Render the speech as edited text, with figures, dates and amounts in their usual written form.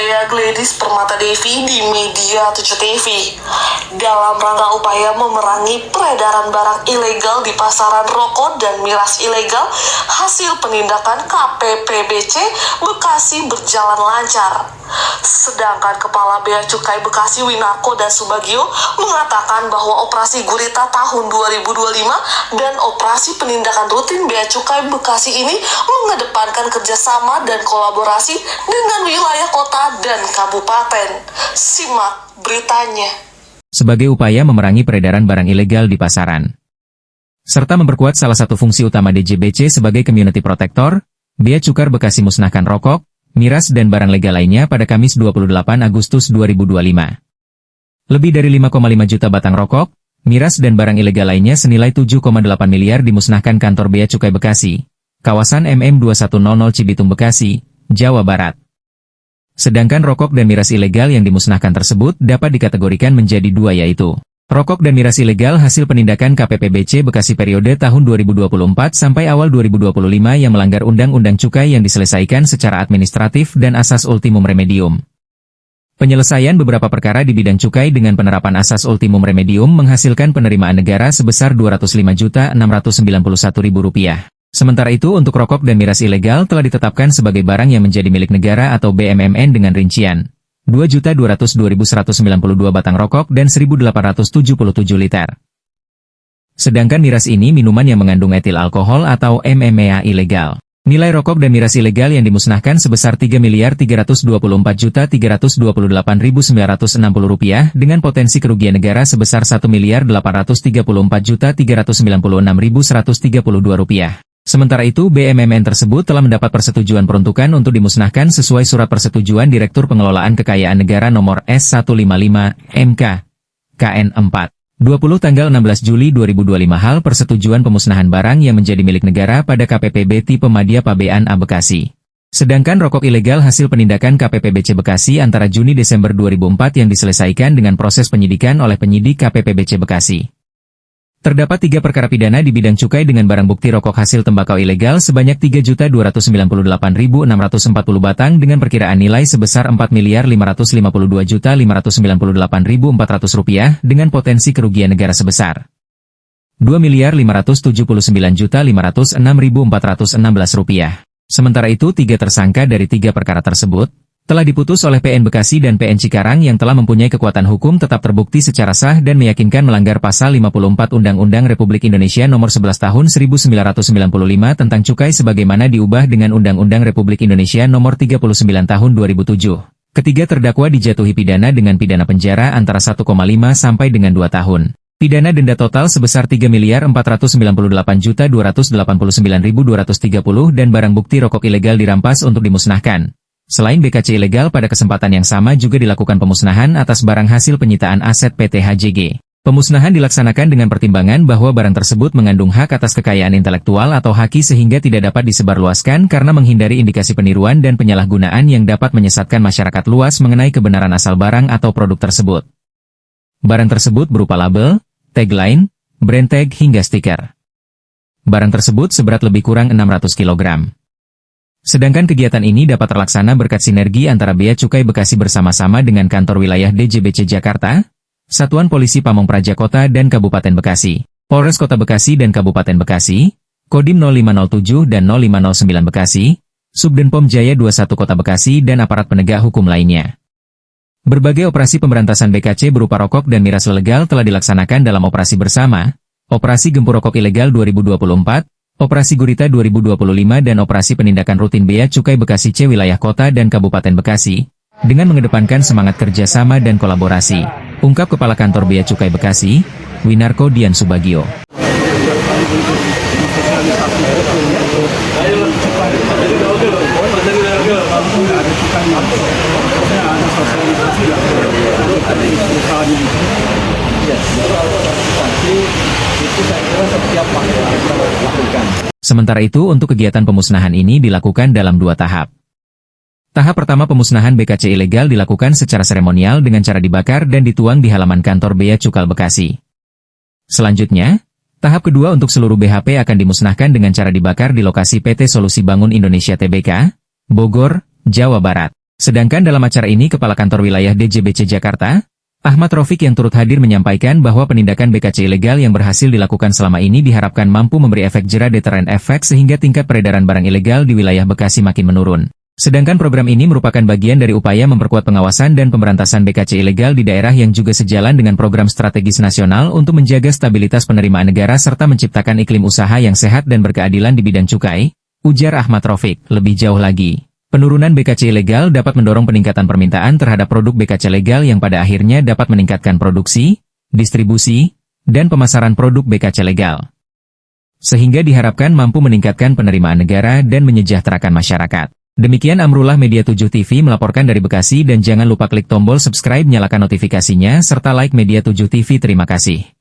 saya Gladys Permata Devi di Media 7 TV. Dalam rangka upaya memerangi peredaran barang ilegal di pasaran rokok dan miras ilegal, hasil penindakan KPPBC Bekasi berjalan lancar. Sedangkan Kepala Bea Cukai Bekasi Winarko dan Subagio mengatakan bahwa operasi Gurita tahun 2025 dan operasi penindakan rutin Bea Cukai Bekasi ini mengedepankan kerjasama dan kolaborasi dengan wilayah kota dan kabupaten. Simak beritanya. Sebagai upaya memerangi peredaran barang ilegal di pasaran, serta memperkuat salah satu fungsi utama DJBC sebagai community protector, Bea Cukai Bekasi musnahkan rokok, miras dan barang legal lainnya pada Kamis 28 Agustus 2025. Lebih dari 5,5 juta batang rokok, miras dan barang ilegal lainnya senilai 7,8 miliar dimusnahkan kantor Bea Cukai Bekasi, kawasan MM2100 Cibitung Bekasi, Jawa Barat. Sedangkan rokok dan miras ilegal yang dimusnahkan tersebut dapat dikategorikan menjadi dua, yaitu rokok dan miras ilegal hasil penindakan KPPBC Bekasi periode tahun 2024 sampai awal 2025 yang melanggar Undang-Undang Cukai yang diselesaikan secara administratif dan asas ultimum remedium. Penyelesaian beberapa perkara di bidang cukai dengan penerapan asas ultimum remedium menghasilkan penerimaan negara sebesar Rp205.691.000. Sementara itu untuk rokok dan miras ilegal telah ditetapkan sebagai barang yang menjadi milik negara atau BMMN dengan rincian 2.202.192 batang rokok dan 1.877 liter. Sedangkan miras ini minuman yang mengandung etil alkohol atau MMA ilegal. Nilai rokok dan miras ilegal yang dimusnahkan sebesar Rp3.324.328.960 dengan potensi kerugian negara sebesar Rp1.834.396.132. Sementara itu BMMN tersebut telah mendapat persetujuan peruntukan untuk dimusnahkan sesuai Surat Persetujuan Direktur Pengelolaan Kekayaan Negara Nomor S155 MK KN 4 20 tanggal 16 Juli 2025 hal persetujuan pemusnahan barang yang menjadi milik negara pada KPPB tipe Madya Pabean A Bekasi. Sedangkan rokok ilegal hasil penindakan KPPBC Bekasi antara Juni-Desember 2004 yang diselesaikan dengan proses penyidikan oleh penyidik KPPBC Bekasi. Terdapat 3 perkara pidana di bidang cukai dengan barang bukti rokok hasil tembakau ilegal sebanyak 3.298.640 batang dengan perkiraan nilai sebesar Rp4.552.598.400 dengan potensi kerugian negara sebesar Rp2.579.506.416. Sementara itu 3 tersangka dari 3 perkara tersebut telah diputus oleh PN Bekasi dan PN Cikarang yang telah mempunyai kekuatan hukum tetap terbukti secara sah dan meyakinkan melanggar Pasal 54 Undang-Undang Republik Indonesia Nomor 11 Tahun 1995 tentang cukai sebagaimana diubah dengan Undang-Undang Republik Indonesia Nomor 39 Tahun 2007. Ketiga terdakwa dijatuhi pidana dengan pidana penjara antara 1,5 sampai dengan 2 tahun. Pidana denda total sebesar Rp3.498.289.230 dan barang bukti rokok ilegal dirampas untuk dimusnahkan. Selain BKC ilegal pada kesempatan yang sama juga dilakukan pemusnahan atas barang hasil penyitaan aset PT HJG. Pemusnahan dilaksanakan dengan pertimbangan bahwa barang tersebut mengandung hak atas kekayaan intelektual atau haki sehingga tidak dapat disebarluaskan karena menghindari indikasi peniruan dan penyalahgunaan yang dapat menyesatkan masyarakat luas mengenai kebenaran asal barang atau produk tersebut. Barang tersebut berupa label, tagline, brand tag hingga stiker. Barang tersebut seberat lebih kurang 600 kg. Sedangkan kegiatan ini dapat terlaksana berkat sinergi antara Bea Cukai Bekasi bersama-sama dengan kantor wilayah DJBC Jakarta, Satuan Polisi Pamong Praja Kota dan Kabupaten Bekasi, Polres Kota Bekasi dan Kabupaten Bekasi, Kodim 0507 dan 0509 Bekasi, Subdenpom Jaya 21 Kota Bekasi dan aparat penegak hukum lainnya. Berbagai operasi pemberantasan BKC berupa rokok dan miras ilegal telah dilaksanakan dalam operasi bersama, Operasi Gempur Rokok Ilegal 2024, Operasi Gurita 2025 dan Operasi Penindakan Rutin Bea Cukai Bekasi C Wilayah Kota dan Kabupaten Bekasi, dengan mengedepankan semangat kerjasama dan kolaborasi, ungkap Kepala Kantor Bea Cukai Bekasi, Winarko Dian Subagio. Sementara itu untuk kegiatan pemusnahan ini dilakukan dalam 2 tahap. Tahap pertama pemusnahan BKC ilegal dilakukan secara seremonial dengan cara dibakar dan dituang di halaman kantor Bea Cukai Bekasi. Selanjutnya, tahap kedua untuk seluruh BHP akan dimusnahkan dengan cara dibakar di lokasi PT Solusi Bangun Indonesia Tbk, Bogor, Jawa Barat. Sedangkan dalam acara ini Kepala Kantor Wilayah DJBC Jakarta, Ahmad Rafiq yang turut hadir menyampaikan bahwa penindakan BKC ilegal yang berhasil dilakukan selama ini diharapkan mampu memberi efek jera deteren efek sehingga tingkat peredaran barang ilegal di wilayah Bekasi makin menurun. Sedangkan program ini merupakan bagian dari upaya memperkuat pengawasan dan pemberantasan BKC ilegal di daerah yang juga sejalan dengan program strategis nasional untuk menjaga stabilitas penerimaan negara serta menciptakan iklim usaha yang sehat dan berkeadilan di bidang cukai, ujar Ahmad Rafiq. Lebih jauh lagi, penurunan BKC ilegal dapat mendorong peningkatan permintaan terhadap produk BKC legal yang pada akhirnya dapat meningkatkan produksi, distribusi, dan pemasaran produk BKC legal. Sehingga diharapkan mampu meningkatkan penerimaan negara dan menyejahterakan masyarakat. Demikian Amrullah Media 7 TV melaporkan dari Bekasi dan jangan lupa klik tombol subscribe nyalakan notifikasinya serta like Media 7 TV. Terima kasih.